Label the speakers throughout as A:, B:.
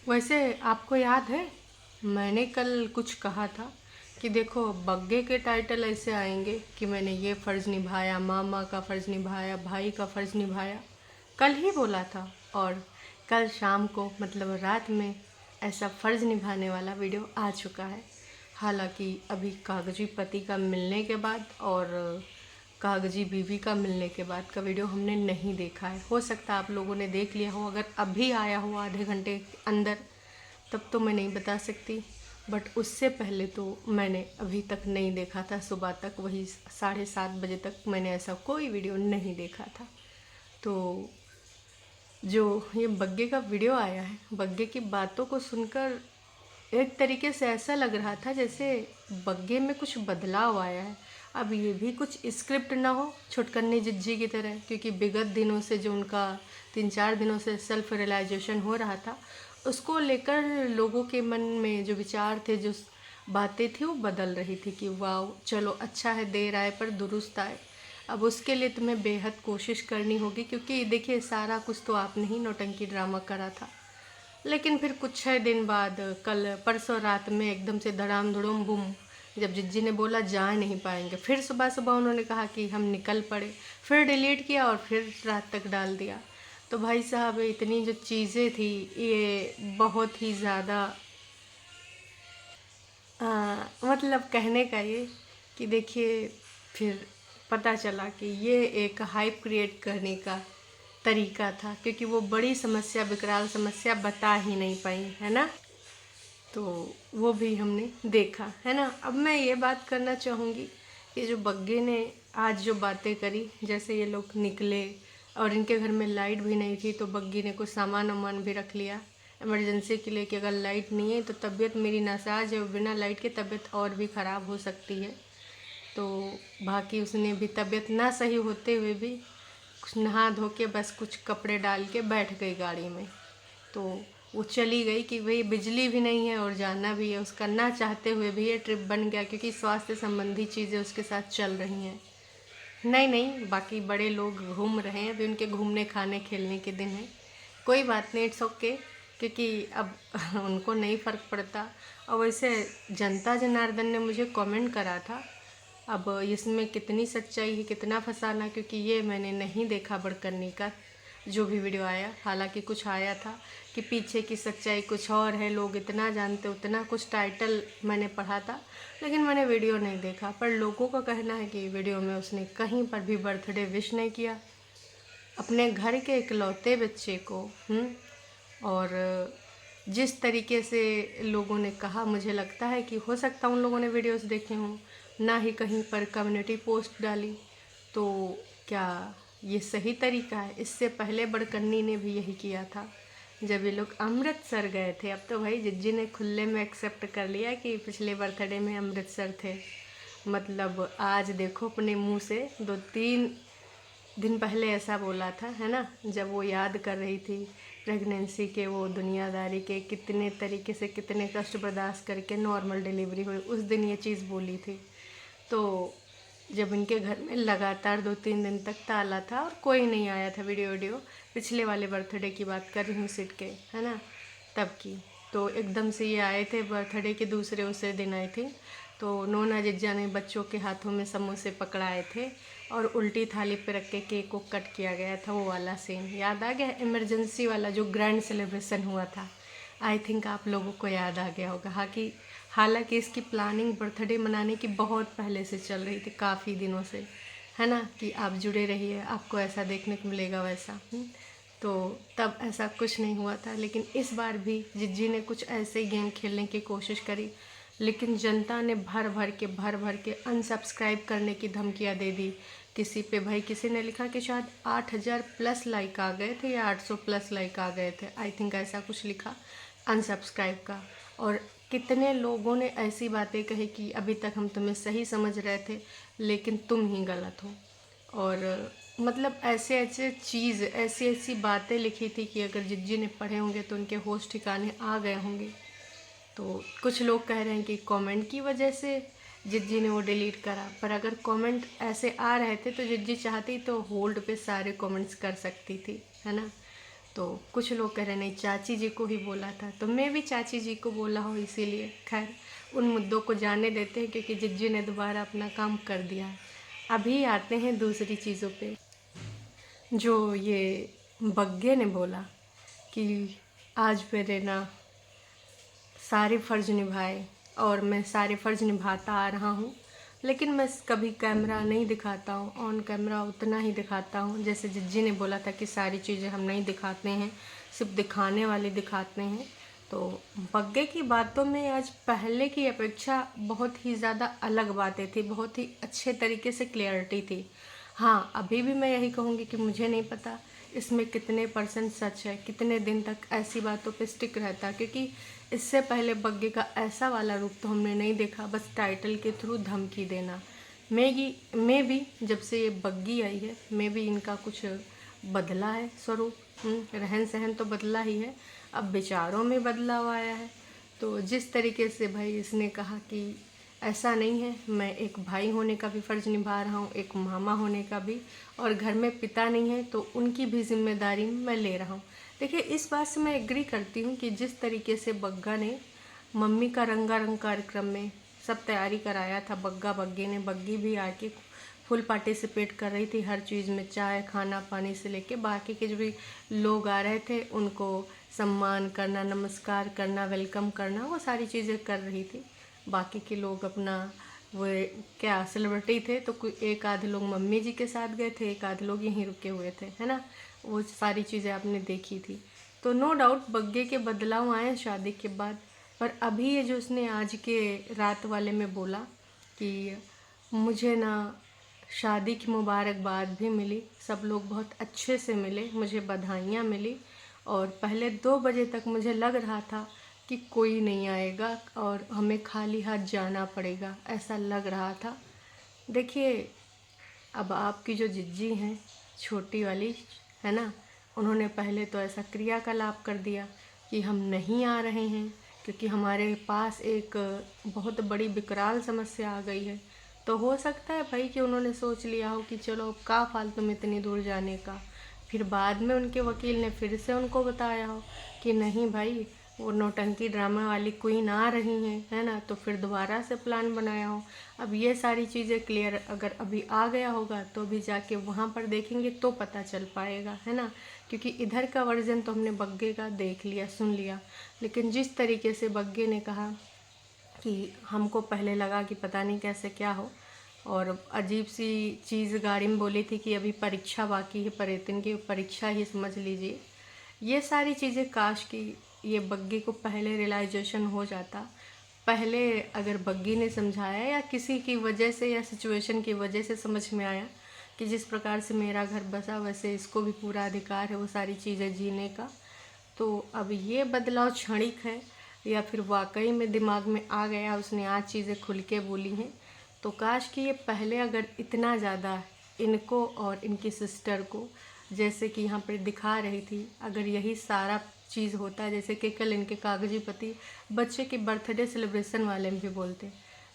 A: वैसे आपको याद है, मैंने कल कुछ कहा था कि देखो बग्गे के टाइटल ऐसे आएंगे कि मैंने ये फ़र्ज़ निभाया, मामा का फ़र्ज़ निभाया, भाई का फ़र्ज़ निभाया। कल ही बोला था और कल शाम को मतलब रात में ऐसा फ़र्ज़ निभाने वाला वीडियो आ चुका है। हालांकि अभी कागजी पति का मिलने के बाद और कागजी बीवी का मिलने के बाद का वीडियो हमने नहीं देखा है। हो सकता है आप लोगों ने देख लिया हो, अगर अभी आया हो आधे घंटे के अंदर तब तो मैं नहीं बता सकती, बट उससे पहले तो मैंने अभी तक नहीं देखा था। सुबह तक वही 7:30 बजे तक मैंने ऐसा कोई वीडियो नहीं देखा था। तो जो ये बग्गे का वीडियो आया है, बग्गे की बातों को सुनकर एक तरीके से ऐसा लग रहा था जैसे बग्गे में कुछ बदलाव आया है। अब ये भी कुछ स्क्रिप्ट ना हो छुटकन्नी जिज्जी की तरह, क्योंकि विगत दिनों से जो उनका 3-4 दिनों से सेल्फ रियलाइजेशन हो रहा था, उसको लेकर लोगों के मन में जो विचार थे, जो बातें थी, वो बदल रही थी कि वाह चलो अच्छा है, देर आए पर दुरुस्त आए। अब उसके लिए तुम्हें बेहद कोशिश करनी होगी, क्योंकि देखिए सारा कुछ तो आपने ही नौटंकी ड्रामा करा था। लेकिन फिर कुछ 6 दिन बाद कल परसों रात में एकदम से धड़ाम धुड़ुम बुम, जब जिज्जी ने बोला जा नहीं पाएंगे, फिर सुबह सुबह उन्होंने कहा कि हम निकल पड़े, फिर डिलीट किया और फिर रात तक डाल दिया। तो भाई साहब इतनी जो चीज़ें थी, ये बहुत ही ज़्यादा मतलब कहने का ये कि देखिए फिर पता चला कि ये एक हाइप क्रिएट करने का तरीका था, क्योंकि वो बड़ी समस्या, विकराल समस्या बता ही नहीं पाई, है ना। तो वो भी हमने देखा, है ना। अब मैं ये बात करना चाहूँगी कि जो बग्गे ने आज जो बातें करी, जैसे ये लोग निकले और इनके घर में लाइट भी नहीं थी, तो बग्गी ने कुछ सामान वामान भी रख लिया इमरजेंसी के लिए कि अगर लाइट नहीं है तो तबीयत मेरी नासाज है, बिना लाइट के तबीयत और भी ख़राब हो सकती है। तो बाकी उसने भी तबीयत ना सही होते हुए भी कुछ नहा धो के बस कुछ कपड़े डाल के बैठ गई गाड़ी में। तो वो चली गई कि भाई बिजली भी नहीं है और जाना भी है, उसका ना चाहते हुए भी ये ट्रिप बन गया, क्योंकि स्वास्थ्य संबंधी चीज़ें उसके साथ चल रही हैं। नहीं नहीं, बाकी बड़े लोग घूम रहे हैं, अभी उनके घूमने खाने खेलने के दिन है। कोई बात नहीं, इट्स ओके, क्योंकि अब उनको नहीं फ़र्क पड़ता। और वैसे जनता जनार्दन ने मुझे कमेंट करा था, अब इसमें कितनी सच्चाई है कितना फसाना, क्योंकि ये मैंने नहीं देखा बड़कन्नी का जो भी वीडियो आया। हालांकि कुछ आया था कि पीछे की सच्चाई कुछ और है, लोग इतना जानते उतना, कुछ टाइटल मैंने पढ़ा था, लेकिन मैंने वीडियो नहीं देखा। पर लोगों का कहना है कि वीडियो में उसने कहीं पर भी बर्थडे विश नहीं किया अपने घर के इकलौते बच्चे को। और जिस तरीके से लोगों ने कहा, मुझे लगता है कि हो सकता है उन लोगों ने वीडियोस देखे हों, ना ही कहीं पर कम्युनिटी पोस्ट डाली। तो क्या ये सही तरीका है? इससे पहले बड़कन्नी ने भी यही किया था जब ये लोग अमृतसर गए थे। अब तो भाई जिज्जी ने खुले में एक्सेप्ट कर लिया कि पिछले बर्थडे में अमृतसर थे। मतलब आज देखो अपने मुंह से 2-3 दिन पहले ऐसा बोला था, है ना, जब वो याद कर रही थी प्रेगनेंसी के, वो दुनियादारी के, कितने तरीके से कितने कष्ट बर्दाश्त करके नॉर्मल डिलीवरी हुई, उस दिन ये चीज़ बोली थी। तो जब इनके घर में लगातार 2-3 दिन तक ताला था और कोई नहीं आया था, वीडियो पिछले वाले बर्थडे की बात कर रही हूँ सिट के, है ना, तब की। तो एकदम से ये आए थे, बर्थडे के दूसरे दिन आए थे। तो नोना जिज्जा ने बच्चों के हाथों में समोसे पकड़ाए थे और उल्टी थाली पे रख के केक को कट किया गया था। वो वाला सीन याद आ गया, इमरजेंसी वाला जो ग्रैंड सेलिब्रेशन हुआ था। आई थिंक आप लोगों को याद आ गया होगा। हाँ कि हालांकि इसकी प्लानिंग बर्थडे मनाने की बहुत पहले से चल रही थी, काफ़ी दिनों से, है ना, कि आप जुड़े रहिए, आपको ऐसा देखने को मिलेगा वैसा। तो तब ऐसा कुछ नहीं हुआ था, लेकिन इस बार भी जिज्जी ने कुछ ऐसे ही गेम खेलने की कोशिश करी, लेकिन जनता ने भर भर के अनसब्सक्राइब करने की धमकियाँ दे दी। किसी पे भाई किसी ने लिखा कि शायद 8,000 प्लस लाइक आ गए थे या 800 प्लस लाइक आ गए थे, आई थिंक ऐसा कुछ लिखा अनसब्सक्राइब का। और कितने लोगों ने ऐसी बातें कही कि अभी तक हम तुम्हें सही समझ रहे थे लेकिन तुम ही गलत हो। और मतलब ऐसे ऐसे चीज़, ऐसी ऐसी बातें लिखी थी कि अगर जिज्जी ने पढ़े होंगे तो उनके होश ठिकाने आ गए होंगे। तो कुछ लोग कह रहे हैं कि कमेंट की वजह से जिज्जी ने वो डिलीट करा, पर अगर कमेंट ऐसे आ रहे थे तो जिज्जी चाहती तो होल्ड पे सारे कमेंट्स कर सकती थी, है ना। तो कुछ लोग कह रहे नहीं चाची जी को ही बोला था, तो मैं भी चाची जी को बोला हूँ, इसीलिए खैर उन मुद्दों को जाने देते हैं क्योंकि जिज्जी ने दोबारा अपना काम कर दिया है। अभी आते हैं दूसरी चीज़ों पे। जो ये बग्गे ने बोला कि आज मेरे ना सारे फ़र्ज़ निभाए और मैं सारे फ़र्ज़ निभाता आ रहा हूँ, लेकिन मैं कभी कैमरा नहीं दिखाता हूँ, ऑन कैमरा उतना ही दिखाता हूँ। जैसे जिज्जी ने बोला था कि सारी चीज़ें हम नहीं दिखाते हैं, सिर्फ दिखाने वाले दिखाते हैं। तो बग्गे की बातों में आज पहले की अपेक्षा बहुत ही ज़्यादा अलग बातें थी, बहुत ही अच्छे तरीके से क्लियरिटी थी। हाँ, अभी भी मैं यही कहूँगी कि मुझे नहीं पता इसमें कितने % सच है, कितने दिन तक ऐसी बातों पे स्टिक रहता, क्योंकि इससे पहले बग्गे का ऐसा वाला रूप तो हमने नहीं देखा, बस टाइटल के थ्रू धमकी देना। मैं भी जब से ये बग्गी आई है, मैं भी इनका कुछ बदला है स्वरूप, रहन सहन तो बदला ही है, अब विचारों में बदलाव आया है। तो जिस तरीके से भाई इसने कहा कि ऐसा नहीं है, मैं एक भाई होने का भी फ़र्ज़ निभा रहा हूँ, एक मामा होने का भी, और घर में पिता नहीं है तो उनकी भी जिम्मेदारी मैं ले रहा हूँ। देखिए, इस बात से मैं एग्री करती हूँ कि जिस तरीके से बग्गा ने मम्मी का रंगारंग कार्यक्रम में सब तैयारी कराया था, बग्गे ने, बग्गी भी आके फुल पार्टिसिपेट कर रही थी हर चीज़ में, चाय खाना पानी से लेके बाकी के जो भी लोग आ रहे थे उनको सम्मान करना, नमस्कार करना, वेलकम करना, वो सारी चीज़ें कर रही थी। बाकी के लोग अपना वो क्या सेलिब्रिटी थे तो कोई एक आधे लोग मम्मी जी के साथ गए थे, एक आधे लोग यहीं रुके हुए थे, है ना। वो सारी चीज़ें आपने देखी थी। तो नो डाउट बग्गे के बदलाव आए शादी के बाद, पर अभी ये जो उसने आज के रात वाले में बोला कि मुझे ना शादी की मुबारकबाद भी मिली, सब लोग बहुत अच्छे से मिले, मुझे बधाइयाँ मिली, और पहले 2 बजे तक मुझे लग रहा था कि कोई नहीं आएगा और हमें खाली हाथ जाना पड़ेगा, ऐसा लग रहा था। देखिए, अब आपकी जो जिज्जी हैं छोटी वाली, है ना, उन्होंने पहले तो ऐसा क्रियाकलाप कर दिया कि हम नहीं आ रहे हैं क्योंकि हमारे पास एक बहुत बड़ी विकराल समस्या आ गई है। तो हो सकता है भाई कि उन्होंने सोच लिया हो कि चलो अब का फालतू में इतनी दूर जाने का। फिर बाद में उनके वकील ने फिर से उनको बताया हो कि नहीं भाई, वो नौटंकी ड्रामा वाली क्वीन आ रही हैं, है ना, तो फिर दोबारा से प्लान बनाया हो। अब ये सारी चीज़ें क्लियर अगर अभी आ गया होगा तो अभी जाके वहाँ पर देखेंगे तो पता चल पाएगा, है ना, क्योंकि इधर का वर्जन तो हमने बग्गे का देख लिया, सुन लिया, लेकिन जिस तरीके से बग्गे ने कहा कि हमको पहले लगा कि पता नहीं कैसे क्या हो, और अजीब सी चीज़ गाड़ी में बोली थी कि अभी परीक्षा बाकी है, पर्यटन की परीक्षा ही समझ लीजिए। ये सारी चीज़ें काश कि ये बग्गी को पहले रियलाइजेशन हो जाता, पहले अगर बग्गी ने समझाया या किसी की वजह से या सिचुएशन की वजह से समझ में आया कि जिस प्रकार से मेरा घर बसा वैसे इसको भी पूरा अधिकार है वो सारी चीज़ें जीने का, तो अब ये बदलाव क्षणिक है या फिर वाकई में दिमाग में आ गया, उसने आज चीज़ें खुल के बोली हैं। तो काश कि ये पहले अगर इतना ज़्यादा इनको और इनकी सिस्टर को, जैसे कि यहाँ पर दिखा रही थी, अगर यही सारा चीज़ होता, जैसे कि कल इनके कागजी पति बच्चे के बर्थडे सेलिब्रेशन वाले में भी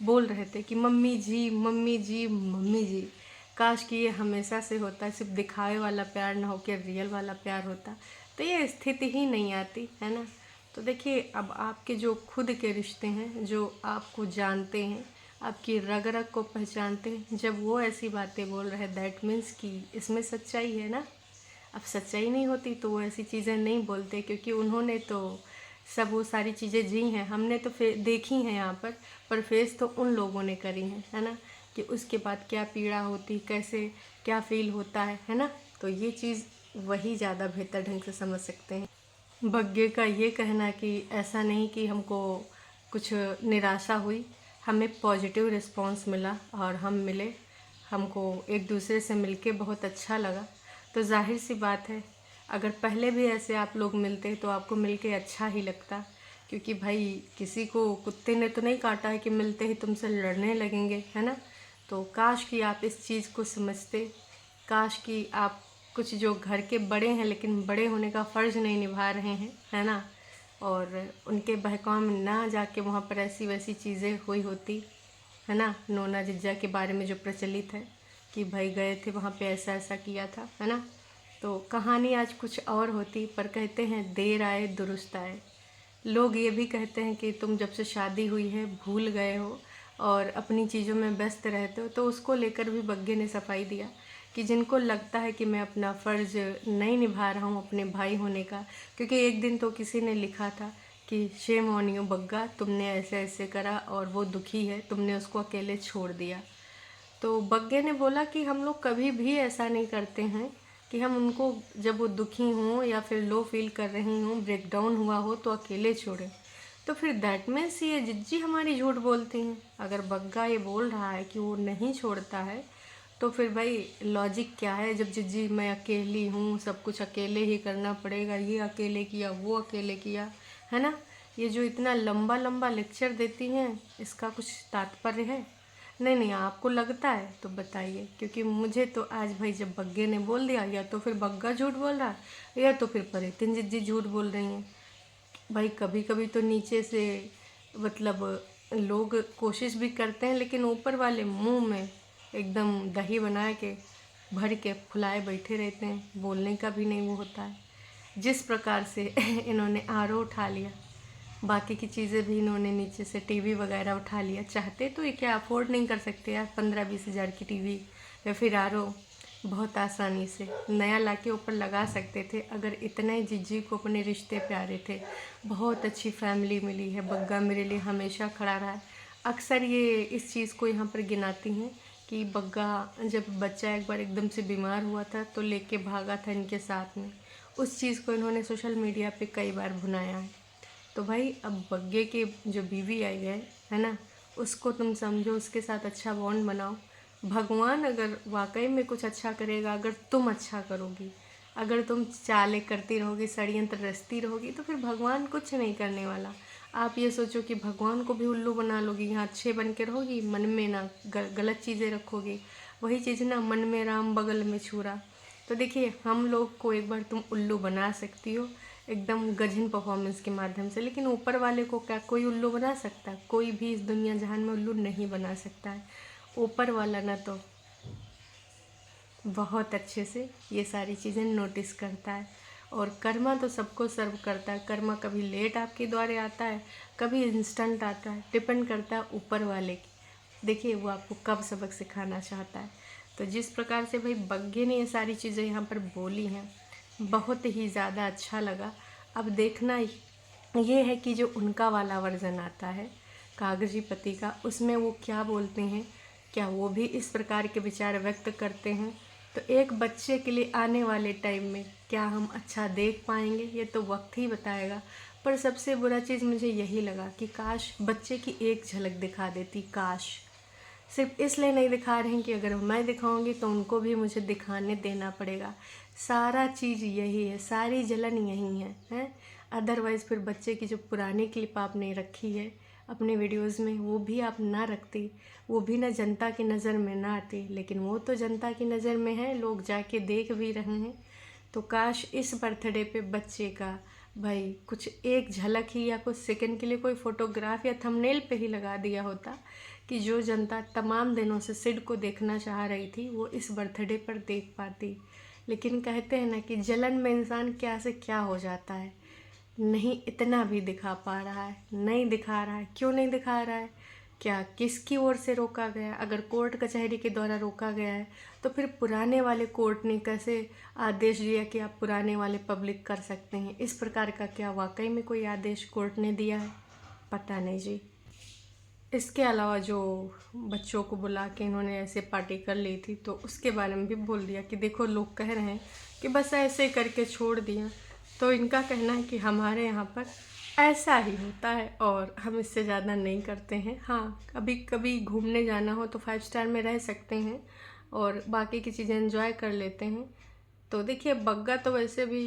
A: बोल रहे थे कि मम्मी जी मम्मी जी मम्मी जी, काश कि ये हमेशा से होता, सिर्फ दिखावे वाला प्यार ना होकर रियल वाला प्यार होता, तो ये स्थिति ही नहीं आती, है ना। तो देखिए, अब आपके जो खुद के रिश्ते हैं, जो आपको जानते हैं, आपकी रग रग को पहचानते हैं, जब वो ऐसी बातें बोल रहे हैं दैट मीन्स कि इसमें सच्चाई है ना। अब सच्चाई नहीं होती तो वो ऐसी चीज़ें नहीं बोलते, क्योंकि उन्होंने तो सब वो सारी चीज़ें जी हैं, हमने तो देखी हैं यहाँ पर फेस तो उन लोगों ने करी हैं, है ना, कि उसके बाद क्या पीड़ा होती, कैसे क्या फील होता है ना। तो ये चीज़ वही ज़्यादा बेहतर ढंग से समझ सकते हैं। बग्गे का ये कहना कि ऐसा नहीं कि हमको कुछ निराशा हुई, हमें पॉजिटिव रिस्पांस मिला और हम मिले, हमको एक दूसरे से मिलके बहुत अच्छा लगा। तो जाहिर सी बात है, अगर पहले भी ऐसे आप लोग मिलते तो आपको मिलके अच्छा ही लगता, क्योंकि भाई किसी को कुत्ते ने तो नहीं काटा है कि मिलते ही तुमसे लड़ने लगेंगे, है ना। तो काश कि आप इस चीज़ को समझते, काश कि आप कुछ जो घर के बड़े हैं लेकिन बड़े होने का फ़र्ज़ नहीं निभा रहे हैं, है ना, और उनके बहकावे में ना जाके वहाँ पर ऐसी वैसी चीज़ें हुई होती, है ना। नोना जिज्जा के बारे में जो प्रचलित है कि भाई गए थे वहाँ पे ऐसा ऐसा किया था, है ना। तो कहानी आज कुछ और होती, पर कहते हैं देर आए दुरुस्त आए। लोग ये भी कहते हैं कि तुम जब से शादी हुई है भूल गए हो और अपनी चीज़ों में व्यस्त रहते हो। तो उसको लेकर भी बग्गे ने सफाई दिया कि जिनको लगता है कि मैं अपना फ़र्ज़ नहीं निभा रहा हूँ अपने भाई होने का, क्योंकि एक दिन तो किसी ने लिखा था कि शेम ऑन यू बग्गा, तुमने ऐसे ऐसे करा और वो दुखी है, तुमने उसको अकेले छोड़ दिया। तो बग्गे ने बोला कि हम लोग कभी भी ऐसा नहीं करते हैं कि हम उनको जब वो दुखी हों या फिर लो फील कर रही हों, ब्रेक डाउन हुआ हो तो अकेले छोड़ें। तो फिर दैट मीन्स ये जिज्जी हमारी झूठ बोलती हैं। अगर बग्गा ये बोल रहा है कि वो नहीं छोड़ता है, तो फिर भाई लॉजिक क्या है? जब जिज्जी मैं अकेली हूँ, सब कुछ अकेले ही करना पड़ेगा, ये अकेले किया, वो अकेले किया, है ना? ये जो इतना लंबा लंबा लेक्चर देती हैं, इसका कुछ तात्पर्य है? नहीं नहीं, आपको लगता है तो बताइए, क्योंकि मुझे तो आज भाई जब बग्गे ने बोल दिया, या तो फिर बग्गा झूठ बोल रहा है या तो फिर परितिन जिज्जी झूठ बोल रही हैं। भाई कभी कभी तो नीचे से मतलब लोग कोशिश भी करते हैं, लेकिन ऊपर वाले मुंह में एकदम दही बना के भर के फुलाए बैठे रहते हैं, बोलने का भी नहीं वो होता है। जिस प्रकार से इन्होंने आरओ उठा लिया, बाकी की चीज़ें भी इन्होंने नीचे से टीवी वगैरह उठा लिया। चाहते तो ये क्या अफोर्ड नहीं कर सकते यार 15-20 हज़ार की टीवी या फिर आरओ? बहुत आसानी से नया लाके ऊपर लगा सकते थे, अगर इतने जिज्जी को अपने रिश्ते प्यारे थे। बहुत अच्छी फैमिली मिली है, बग्गा मेरे लिए हमेशा खड़ा रहा है। अक्सर ये इस चीज़ को यहाँ पर गिनाती हैं कि बग्गा जब बच्चा एक बार एकदम से बीमार हुआ था तो लेके भागा था इनके साथ में। उस चीज़ को इन्होंने सोशल मीडिया पे कई बार भुनाया है। तो भाई अब बग्गे की जो बीवी आई है ना, उसको तुम समझो, उसके साथ अच्छा बॉन्ड बनाओ। भगवान अगर वाकई में कुछ अच्छा करेगा, अगर तुम अच्छा करोगी, अगर तुम चालें करती रहोगी, षड्यंत्र रचती रहोगी, तो फिर भगवान कुछ नहीं करने वाला। आप ये सोचो कि भगवान को भी उल्लू बना लोगी, यहाँ अच्छे बन के रहोगी, मन में ना गलत चीज़ें रखोगी। वही चीज़ ना, मन में राम बगल में छुरा। तो देखिए, हम लोग को एक बार तुम उल्लू बना सकती हो एकदम गजन परफॉर्मेंस के माध्यम से, लेकिन ऊपर वाले को क्या कोई उल्लू बना सकता है? कोई भी इस दुनिया जहान में उल्लू नहीं बना सकता है। ऊपर वाला ना तो बहुत अच्छे से ये सारी चीज़ें नोटिस करता है, और कर्मा तो सबको सर्व करता है। कर्मा कभी लेट आपके द्वारे आता है, कभी इंस्टेंट आता है, डिपेंड करता है ऊपर वाले की। देखिए वो आपको कब सबक सिखाना चाहता है। तो जिस प्रकार से भाई बग्गे ने ये सारी चीज़ें यहाँ पर बोली हैं, बहुत ही ज़्यादा अच्छा लगा। अब देखना ये है कि जो उनका वाला वर्जन आता है कागजी पति का, उसमें वो क्या बोलते हैं, क्या वो भी इस प्रकार के विचार व्यक्त करते हैं? तो एक बच्चे के लिए आने वाले टाइम में क्या हम अच्छा देख पाएंगे, ये तो वक्त ही बताएगा। पर सबसे बुरा चीज़ मुझे यही लगा कि काश बच्चे की एक झलक दिखा देती, काश। सिर्फ इसलिए नहीं दिखा रहे हैं कि अगर मैं दिखाऊंगी तो उनको भी मुझे दिखाने देना पड़ेगा। सारा चीज़ यही है, सारी जलन यही है, हैं? अदरवाइज़ फिर बच्चे की जो पुरानी क्लिप आपने रखी है अपने वीडियोस में, वो भी आप ना रखती, वो भी ना जनता की नज़र में ना आती, लेकिन वो तो जनता की नज़र में है, लोग जाके देख भी रहे हैं। तो काश इस बर्थडे पे बच्चे का भाई कुछ एक झलक ही या कुछ सेकंड के लिए कोई फ़ोटोग्राफ या थंबनेल पे ही लगा दिया होता, कि जो जनता तमाम दिनों से सिड को देखना चाह रही थी वो इस बर्थडे पर देख पाती। लेकिन कहते हैं ना कि जलन में इंसान क्या से क्या हो जाता है। नहीं इतना भी दिखा पा रहा है, नहीं दिखा रहा है। क्यों नहीं दिखा रहा है? क्या किसकी ओर से रोका गया? अगर कोर्ट कचहरी के द्वारा रोका गया है, तो फिर पुराने वाले कोर्ट ने कैसे आदेश दिया कि आप पुराने वाले पब्लिक कर सकते हैं? इस प्रकार का क्या वाकई में कोई आदेश कोर्ट ने दिया है? पता नहीं जी। इसके अलावा जो बच्चों को बुला के इन्होंने ऐसे पार्टी कर ली थी, तो उसके बारे में भी बोल दिया कि देखो लोग कह रहे हैं कि बस ऐसे करके छोड़ दिया। तो इनका कहना है कि हमारे यहाँ पर ऐसा ही होता है और हम इससे ज़्यादा नहीं करते हैं। हाँ, कभी कभी घूमने जाना हो तो 5 स्टार में रह सकते हैं और बाकी की चीज़ें एंजॉय कर लेते हैं। तो देखिए बग्गा तो वैसे भी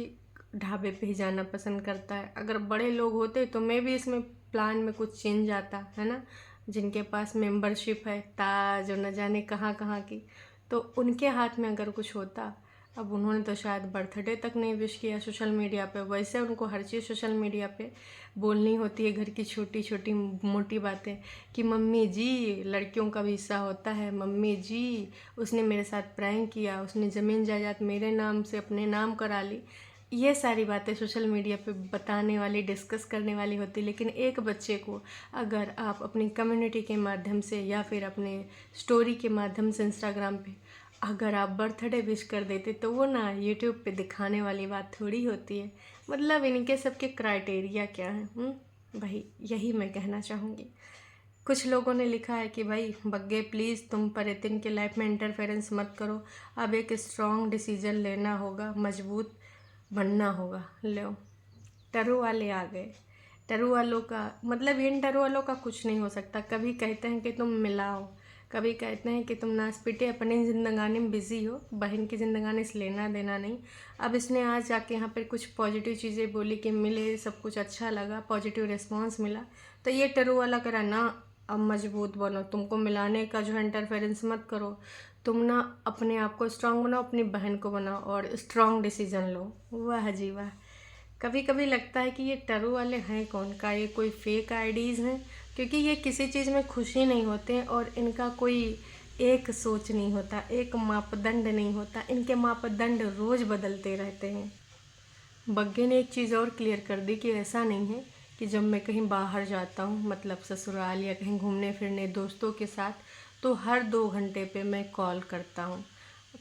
A: ढाबे पे ही जाना पसंद करता है। अगर बड़े लोग होते तो मैं भी इसमें प्लान में कुछ चेंज आता, है ना? जिनके पास मेंबरशिप है ताज और न जाने कहाँ कहाँ की, तो उनके हाथ में अगर कुछ होता, अब उन्होंने तो शायद बर्थडे तक नहीं विश किया सोशल मीडिया पे। वैसे उनको हर चीज़ सोशल मीडिया पे बोलनी होती है, घर की छोटी छोटी मोटी बातें, कि मम्मी जी लड़कियों का भी हिस्सा होता है, मम्मी जी उसने मेरे साथ प्रैंक किया, उसने ज़मीन जायदाद मेरे नाम से अपने नाम करा ली। ये सारी बातें सोशल मीडिया पे बताने वाली, डिस्कस करने वाली होती। लेकिन एक बच्चे को अगर आप अपनी कम्युनिटी के माध्यम से या फिर अपने स्टोरी के माध्यम से इंस्टाग्राम पे अगर आप बर्थडे विश कर देते तो वो ना यूट्यूब पे दिखाने वाली बात थोड़ी होती है। मतलब इनके सबके क्राइटेरिया क्या हैं? भाई यही मैं कहना चाहूँगी। कुछ लोगों ने लिखा है कि भाई बग्गे प्लीज़ तुम परितिन के लाइफ में इंटरफेरेंस मत करो, अब एक स्ट्रॉन्ग डिसीजन लेना होगा, मजबूत बनना होगा। लो टरू वाले आ गए। टरू वालों का मतलब इन टरू वालों का कुछ नहीं हो सकता। कभी कहते हैं कि तुम मिलाओ, कभी कहते हैं कि तुम नाच पीटे अपनी ज़िंदगानी में बिज़ी हो, बहन की ज़िंदगानी से लेना देना नहीं। अब इसने आज जाके यहाँ पर कुछ पॉजिटिव चीज़ें बोली कि मिले, सब कुछ अच्छा लगा, पॉजिटिव रिस्पॉन्स मिला, तो ये टरू वाला करा ना अब मजबूत बनो, तुमको मिलाने का जो है इंटरफेरेंस मत करो, तुम ना अपने आप को स्ट्रांग बनाओ, अपनी बहन को बनाओ और स्ट्रांग डिसीजन लो। वाह जी वाह। कभी कभी लगता है कि ये टरू वाले हैं कौन, का ये कोई फेक आईडीज़ हैं, क्योंकि ये किसी चीज़ में खुशी नहीं होते हैं और इनका कोई एक सोच नहीं होता, एक मापदंड नहीं होता, इनके मापदंड रोज़ बदलते रहते हैं। बग्गे ने एक चीज़ और क्लियर कर दी कि ऐसा नहीं है कि जब मैं कहीं बाहर जाता हूँ, मतलब ससुराल या कहीं घूमने फिरने दोस्तों के साथ, तो हर 2 घंटे पे मैं कॉल करता हूँ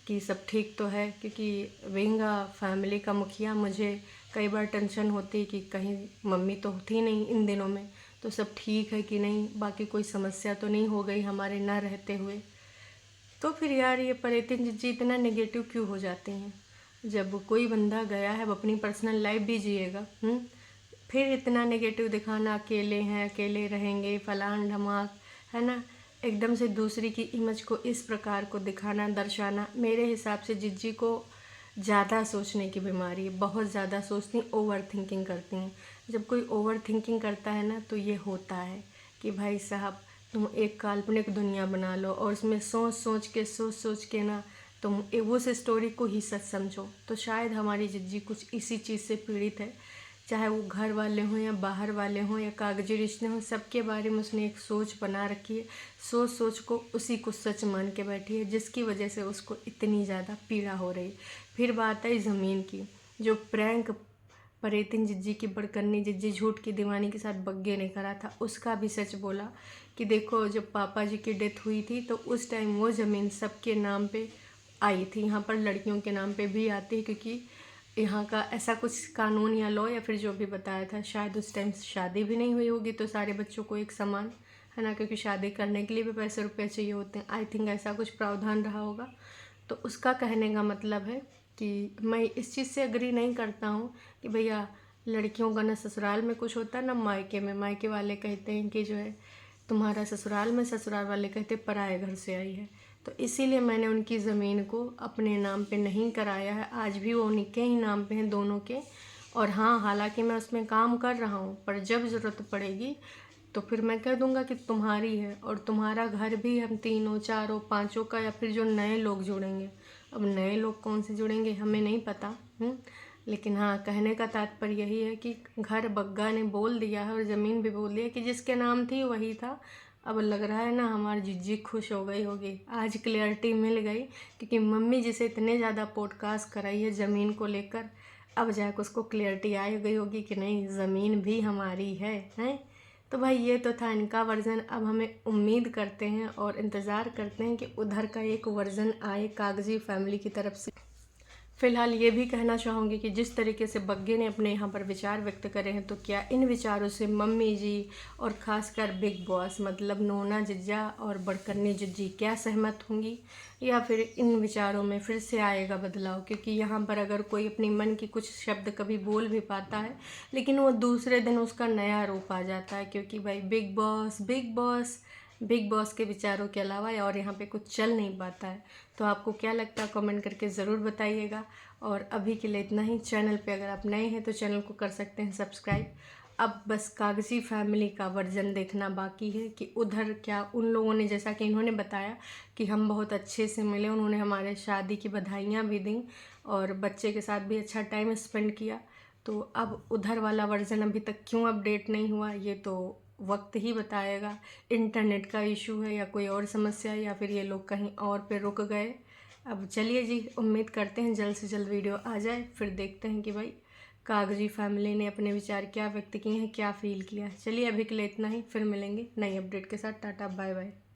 A: कि सब ठीक तो है, क्योंकि बीइंग फैमिली का मुखिया मुझे कई बार टेंशन होती है कि कहीं मम्मी तो थी नहीं इन दिनों में, तो सब ठीक है कि नहीं, बाकी कोई समस्या तो नहीं हो गई हमारे ना रहते हुए। तो फिर यार ये परितिन जी इतना नेगेटिव क्यों हो जाते हैं? जब कोई बंदा गया है, वो अपनी पर्सनल लाइफ भी जिएगा। फिर इतना नेगेटिव दिखाना, अकेले हैं, अकेले रहेंगे, फलान ढमाक, है ना, एकदम से दूसरी की इमेज को इस प्रकार को दिखाना, दर्शाना, मेरे हिसाब से जिज्जी को ज़्यादा सोचने की बीमारी है, बहुत ज़्यादा सोचती, ओवर थिंकिंग करती हैं। जब कोई ओवर थिंकिंग करता है ना, तो ये होता है कि भाई साहब तुम एक काल्पनिक दुनिया बना लो और उसमें सोच सोच के ना तुम उस स्टोरी को ही सच समझो। तो शायद हमारी जिज्जी कुछ इसी चीज़ से पीड़ित है, चाहे वो घर वाले हों या बाहर वाले हों या कागजी रिश्ते हों, सबके बारे में उसने एक सोच बना रखी है, सोच को उसी को सच मान के बैठी है, जिसकी वजह से उसको इतनी ज़्यादा पीड़ा हो रही। फिर बात आई ज़मीन की, जो प्रैंक परितिन जिज्जी की बड़कन्नी जिज्जी झूठ की दीवानी के साथ बग्गे ने करा था, उसका भी सच बोला कि देखो जब पापा जी की डेथ हुई थी तो उस टाइम वो ज़मीन सबके नाम पे आई थी, यहाँ पर लड़कियों के नाम पे भी आती है, क्योंकि यहाँ का ऐसा कुछ कानून या लॉ या फिर जो भी बताया था, शायद उस टाइम शादी भी नहीं हुई होगी तो सारे बच्चों को एक समान, है ना, क्योंकि शादी करने के लिए भी पैसे रुपये चाहिए होते हैं, आई थिंक ऐसा कुछ प्रावधान रहा होगा। तो उसका कहने का मतलब है कि मैं इस चीज़ से अग्री नहीं करता हूँ कि भैया लड़कियों का ना ससुराल में कुछ होता है ना मायके में, मायके वाले कहते हैं कि जो है तुम्हारा ससुराल में, ससुराल वाले कहते पराए घर से आई है। तो इसीलिए मैंने उनकी ज़मीन को अपने नाम पे नहीं कराया है, आज भी वो उन्हीं के ही नाम पे हैं दोनों के। और हाँ, हालांकि मैं उसमें काम कर रहा हूँ, पर जब ज़रूरत पड़ेगी तो फिर मैं कह दूँगा कि तुम्हारी है, और तुम्हारा घर भी हम तीनों चारों पांचों का, या फिर जो नए लोग जुड़ेंगे, अब नए लोग कौन से जुड़ेंगे हमें नहीं पता। लेकिन हाँ, कहने का तात्पर्य यही है कि घर बग्गा ने बोल दिया है और ज़मीन भी बोल दिया कि जिसके नाम थी वही था। अब लग रहा है ना हमारी जिज्जी खुश हो गई होगी, आज क्लियरिटी मिल गई, क्योंकि मम्मी जिसे इतने ज़्यादा पॉडकास्ट कराई है ज़मीन को लेकर, अब जाकर उसको क्लियरिटी आ गई होगी कि नहीं ज़मीन भी हमारी है, हैं। तो भाई ये तो था इनका वर्ज़न। अब हमें उम्मीद करते हैं और इंतज़ार करते हैं कि उधर का एक वर्ज़न आए कागजी फैमिली की तरफ से। फ़िलहाल ये भी कहना चाहूँगी कि जिस तरीके से बग्गे ने अपने यहाँ पर विचार व्यक्त करे हैं, तो क्या इन विचारों से मम्मी जी और ख़ासकर बिग बॉस मतलब नोना जिज्जा और बड़कन्नी जिज्जी क्या सहमत होंगी, या फिर इन विचारों में फिर से आएगा बदलाव? क्योंकि यहाँ पर अगर कोई अपनी मन की कुछ शब्द कभी बोल भी पाता है, लेकिन वो दूसरे दिन उसका नया रूप आ जाता है, क्योंकि भाई बिग बॉस के विचारों के अलावा और यहाँ पे कुछ चल नहीं पाता है। तो आपको क्या लगता है कमेंट करके ज़रूर बताइएगा। और अभी के लिए इतना ही। चैनल पे अगर आप नए हैं तो चैनल को कर सकते हैं सब्सक्राइब। अब बस कागज़ी फैमिली का वर्जन देखना बाकी है कि उधर क्या उन लोगों ने, जैसा कि इन्होंने बताया कि हम बहुत अच्छे से मिले, उन्होंने हमारे शादी की बधाइयाँ भी दी, और बच्चे के साथ भी अच्छा टाइम स्पेंड किया। तो अब उधर वाला वर्ज़न अभी तक क्यों अपडेट नहीं हुआ ये तो वक्त ही बताएगा। इंटरनेट का इशू है या कोई और समस्या, या फिर ये लोग कहीं और पे रुक गए। अब चलिए जी, उम्मीद करते हैं जल्द से जल्द वीडियो आ जाए, फिर देखते हैं कि भाई कागजी फैमिली ने अपने विचार क्या व्यक्त किए हैं, क्या फील किया है। चलिए अभी के लिए इतना ही, फिर मिलेंगे नई अपडेट के साथ। Tata bye bye.